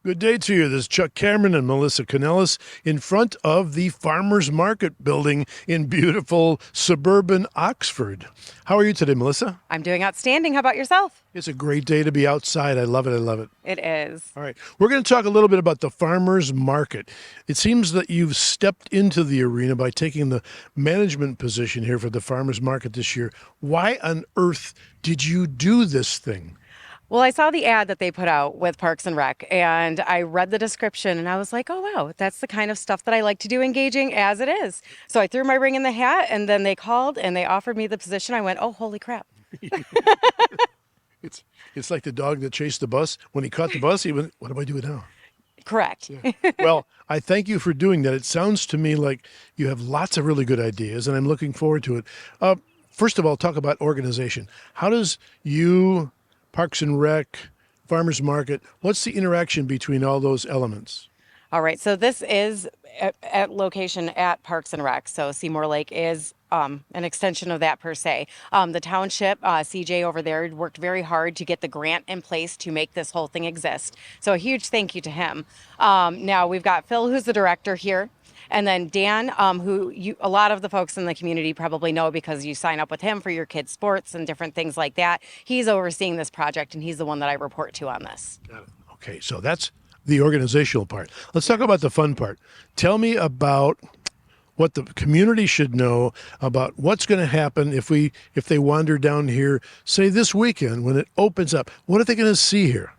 Good day to you. This is Chuck Cameron and Melissa Canellis in front of the Farmers Market building in beautiful suburban Oxford. How are you today, Melissa? I'm doing outstanding. How about yourself? It's a great day to be outside. I love it. I love it. It is. All right. We're going to talk a little bit about the Farmers Market. It seems that you've stepped into the arena by taking the management position here for the Farmers Market this year. Why on earth did you do this thing? Well, I saw the ad that they put out with Parks and Rec, and I read the description, and I was like, oh, wow, that's the kind of stuff that I like to do engaging as it is. So I threw my ring in the hat, and then they called and they offered me the position. I went, oh, holy crap. It's like the dog that chased the bus. When he caught the bus, he went, what do I do now? Correct. Yeah. Well, I thank you for doing that. It sounds to me like you have lots of really good ideas, and I'm looking forward to it. First of all, talk about organization. How does you, Parks and Rec, Farmers Market, what's the interaction between all those elements? All right. So this is at location at Parks and Rec. So Seymour Lake is an extension of that per se. The township, CJ over there, worked very hard to get the grant in place to make this whole thing exist. So a huge thank you to him. Now we've got Phil, who's the director here. And then Dan, a lot of the folks in the community probably know because you sign up with him for your kids' sports and different things like that. He's overseeing this project, and he's the one that I report to on this. Got it. Okay, so that's the organizational part. Let's talk about the fun part. Tell me about what the community should know about what's going to happen if they wander down here, say this weekend when it opens up. What are they going to see here?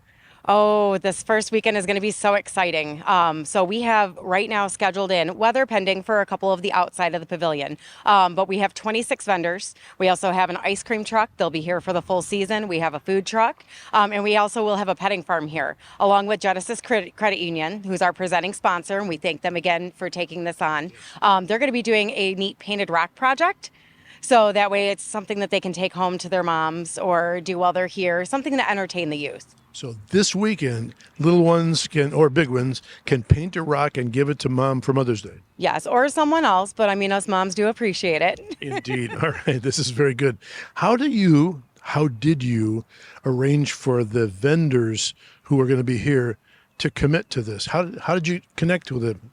Oh, this first weekend is going to be so exciting. So we have right now scheduled in, weather pending, for a couple of the outside of the pavilion. But we have 26 vendors. We also have an ice cream truck. They'll be here for the full season. We have a food truck. And we also will have a petting farm here, along with Genesis Credit Union, who's our presenting sponsor. And we thank them again for taking this on. They're going to be doing a neat painted rock project. So that way it's something that they can take home to their moms or do while they're here, something to entertain the youth. So this weekend, little ones or big ones can paint a rock and give it to mom for Mother's Day. Yes, or someone else, but I mean, us moms do appreciate it. Indeed. All right, this is very good. How did you arrange for the vendors who are going to be here to commit to this? How did you connect with them?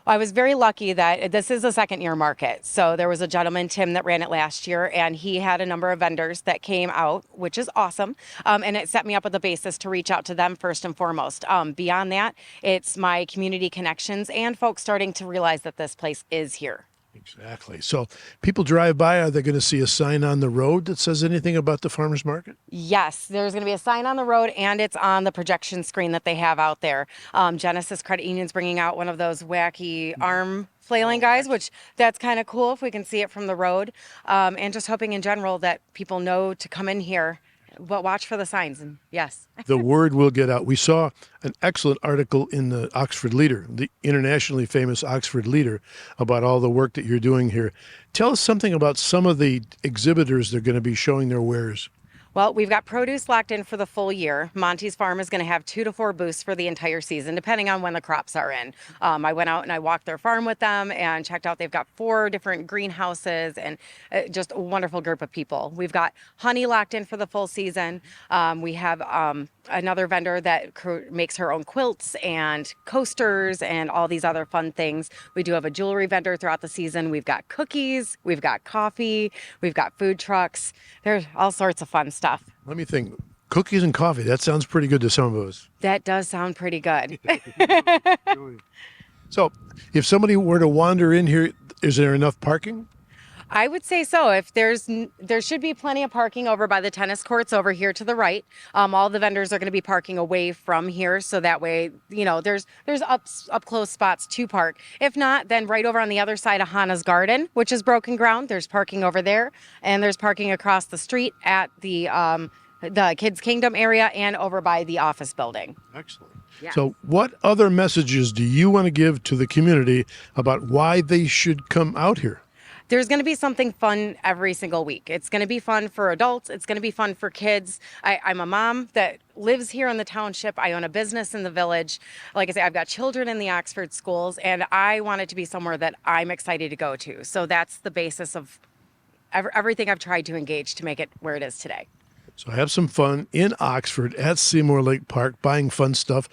I was very lucky that this is a second year market. So there was a gentleman, Tim, that ran it last year, and he had a number of vendors that came out, which is awesome. And it set me up with a basis to reach out to them first and foremost. Beyond that, it's my community connections and folks starting to realize that this place is here. Exactly. So people drive by, are they going to see a sign on the road that says anything about the farmers market? Yes, there's going to be a sign on the road, and it's on the projection screen that they have out there. Genesis Credit Union's bringing out one of those wacky arm flailing guys, which that's kind of cool if we can see it from the road. And just hoping in general that people know to come in here, but watch for the signs. And yes. The word will get out. We saw an excellent article in the Oxford Leader, the internationally famous Oxford Leader, about all the work that you're doing here. Tell us something about some of the exhibitors that are going to be showing their wares. Well, we've got produce locked in for the full year. Monty's Farm is going to have 2 to 4 booths for the entire season, depending on when the crops are in. I went out and I walked their farm with them and checked out. They've got 4 different greenhouses and just a wonderful group of people. We've got honey locked in for the full season. We have another vendor that makes her own quilts and coasters and all these other fun things. We do have a jewelry vendor throughout the season. We've got cookies, we've got coffee, we've got food trucks. There's all sorts of fun stuff. Let me think. Cookies and coffee. That sounds pretty good to some of us. That does sound pretty good. So if somebody were to wander in here, is there enough parking? I would say so. If there should be plenty of parking over by the tennis courts over here to the right. All the vendors are going to be parking away from here, so that way, there's up close spots to park. If not, then right over on the other side of Hannah's Garden, which is broken ground, there's parking over there, and there's parking across the street at the Kids Kingdom area and over by the office building. Excellent. Yeah. So what other messages do you want to give to the community about why they should come out here? There's going to be something fun every single week. It's going to be fun for adults. It's going to be fun for kids. I'm a mom that lives here in the township. I own a business in the village. Like I say, I've got children in the Oxford schools, and I want it to be somewhere that I'm excited to go to. So that's the basis of everything I've tried to engage to make it where it is today. So have some fun in Oxford at Seymour Lake Park, buying fun stuff.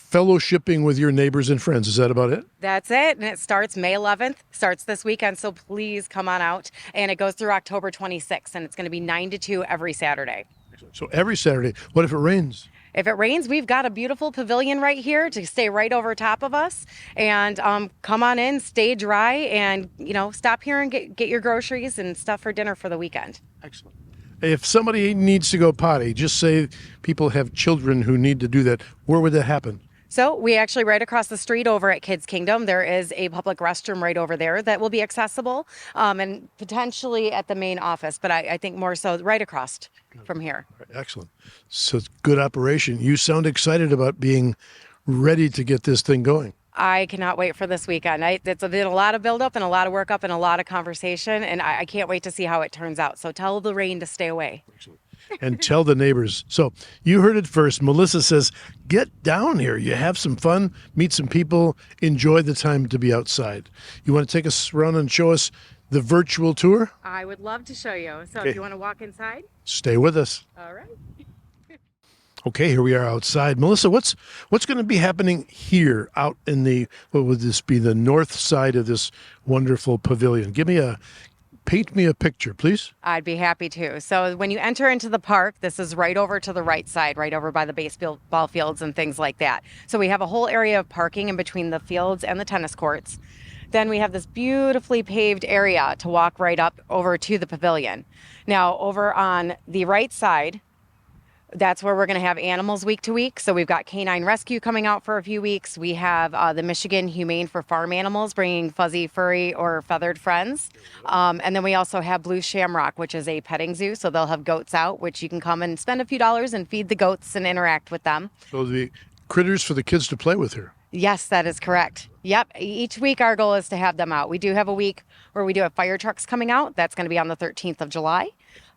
fellowshipping with your neighbors and friends. Is that about it? That's it. And it starts May 11th, starts this weekend. So please come on out. And it goes through October 26th. And it's going to be 9 to 2 every Saturday. So every Saturday. What if it rains? If it rains, we've got a beautiful pavilion right here to stay right over top of us. And come on in, stay dry, and, stop here and get your groceries and stuff for dinner for the weekend. Excellent. If somebody needs to go potty, just say people have children who need to do that, where would that happen? So we actually right across the street over at Kids Kingdom, there is a public restroom right over there that will be accessible, and potentially at the main office, but I think more so right across from here. Excellent. So it's good operation. You sound excited about being ready to get this thing going. I cannot wait for this weekend. It's been a lot of build up and a lot of work up and a lot of conversation, and I can't wait to see how it turns out. So tell the rain to stay away. Excellent. And tell the neighbors. So you heard it first. Melissa says, get down here. You have some fun, meet some people, enjoy the time to be outside. You want to take us around and show us the virtual tour? I would love to show you. So Okay. if you want to walk inside. Stay with us. All right. Okay, here we are outside. Melissa, what's going to be happening here out in the, what would this be, the north side of this wonderful pavilion? Paint me a picture, please. I'd be happy to. So when you enter into the park, this is right over to the right side, right over by the baseball fields and things like that. So we have a whole area of parking in between the fields and the tennis courts. Then we have this beautifully paved area to walk right up over to the pavilion. Now, over on the right side, that's where we're going to have animals week to week. So we've got Canine Rescue coming out for a few weeks. We have the Michigan Humane for Farm Animals bringing fuzzy, furry, or feathered friends. And then we also have Blue Shamrock, which is a petting zoo. So they'll have goats out, which you can come and spend a few dollars and feed the goats and interact with them. So the critters for the kids to play with here. Yes, that is correct. Yep. Each week our goal is to have them out. We do have a week where we do have fire trucks coming out. That's going to be on the 13th of July.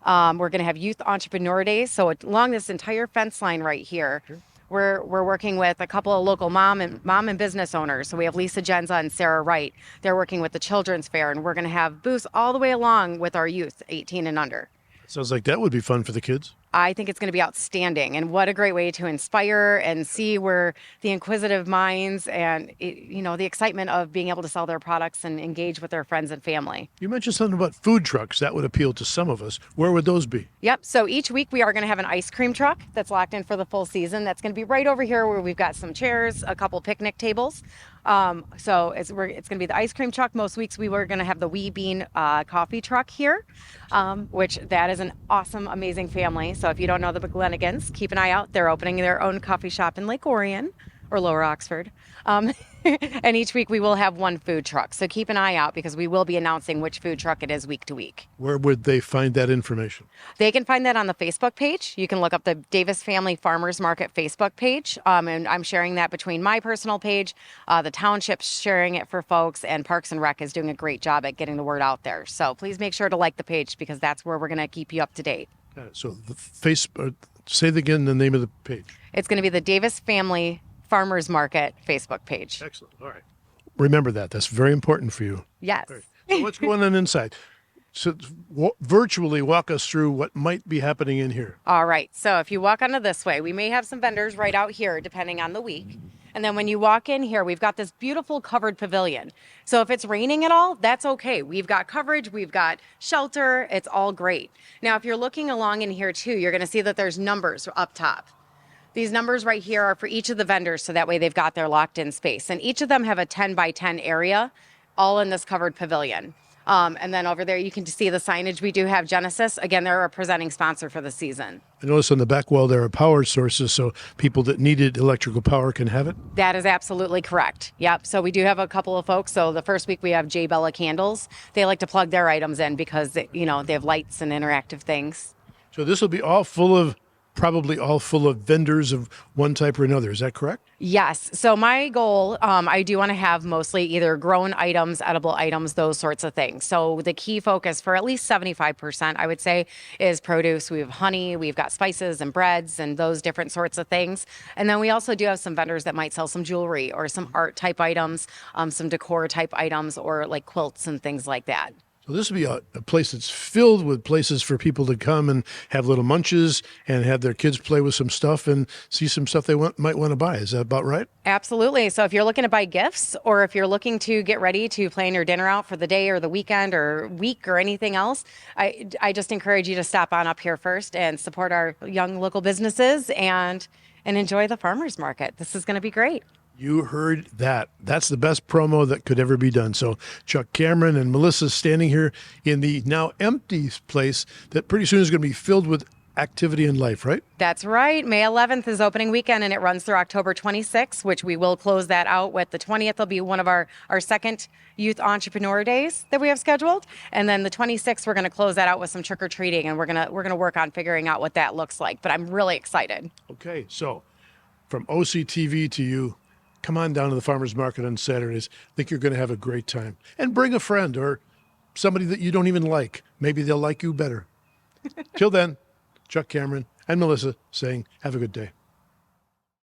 We're going to have Youth Entrepreneur Days. So along this entire fence line right here, we're working with a couple of local mom and business owners. So we have Lisa Genza and Sarah Wright. They're working with the Children's Fair, and we're going to have booths all the way along with our youth, 18 and under. Sounds like that would be fun for the kids. I think it's going to be outstanding, and what a great way to inspire and see where the inquisitive minds and the excitement of being able to sell their products and engage with their friends and family. You mentioned something about food trucks. That would appeal to some of us. Where would those be? Yep. So each week we are going to have an ice cream truck that's locked in for the full season. That's going to be right over here where we've got some chairs, a couple picnic tables. So it's going to be the ice cream truck. Most weeks we were going to have the Wee Bean coffee truck here, which that is an awesome, amazing family. So if you don't know the McGlenagans, keep an eye out. They're opening their own coffee shop in Lake Orion or Lower Oxford. And each week we will have one food truck. So keep an eye out because we will be announcing which food truck it is week to week. Where would they find that information? They can find that on the Facebook page. You can look up the Davis Family Farmers Market Facebook page. And I'm sharing that between my personal page, the township's sharing it for folks, and Parks and Rec is doing a great job at getting the word out there. So please make sure to like the page because that's where we're going to keep you up to date. So say again the name of the page. It's going to be the Davis Family Farmers Market Facebook page. Excellent. All right. Remember that. That's very important for you. Yes. All right. So what's going on inside? So virtually walk us through what might be happening in here. All right. So if you walk onto this way, we may have some vendors right out here depending on the week. And then when you walk in here, we've got this beautiful covered pavilion. So if it's raining at all, that's okay. We've got coverage, we've got shelter, it's all great. Now, if you're looking along in here too, you're going to see that there's numbers up top. These numbers right here are for each of the vendors, so that way they've got their locked in space. And each of them have a 10 by 10 area, all in this covered pavilion. And then over there, you can see the signage. We do have Genesis. Again, they're a presenting sponsor for the season. I notice on the back wall there are power sources, so people that needed electrical power can have it. That is absolutely correct. Yep. So we do have a couple of folks. So the first week we have J. Bella Candles. They like to plug their items in because, they have lights and interactive things. So this will be probably all full of vendors of one type or another. Is that correct? Yes. So my goal, I do want to have mostly either grown items, edible items, those sorts of things. So the key focus for at least 75%, I would say, is produce. We have honey, we've got spices and breads and those different sorts of things. And then we also do have some vendors that might sell some jewelry or some art type items, some decor type items, or like quilts and things like that. So this would be a place that's filled with places for people to come and have little munches and have their kids play with some stuff and see some stuff they might want to buy. Is that about right? Absolutely. So if you're looking to buy gifts or if you're looking to get ready to plan your dinner out for the day or the weekend or week or anything else, I just encourage you to stop on up here first and support our young local businesses and enjoy the farmers market. This is going to be great. You heard that. That's the best promo that could ever be done. So Chuck Cameron and Melissa standing here in the now empty place that pretty soon is going to be filled with activity and life, right? That's right. May 11th is opening weekend and it runs through October 26th, which we will close that out with. The 20th will be one of our second youth entrepreneur days that we have scheduled. And then the 26th, we're going to close that out with some trick or treating and we're going to work on figuring out what that looks like. But I'm really excited. Okay. So from OCTV to you, come on down to the farmers market on Saturdays. I think you're going to have a great time. And bring a friend or somebody that you don't even like. Maybe they'll like you better. Till then, Chuck Cameron and Melissa saying, have a good day.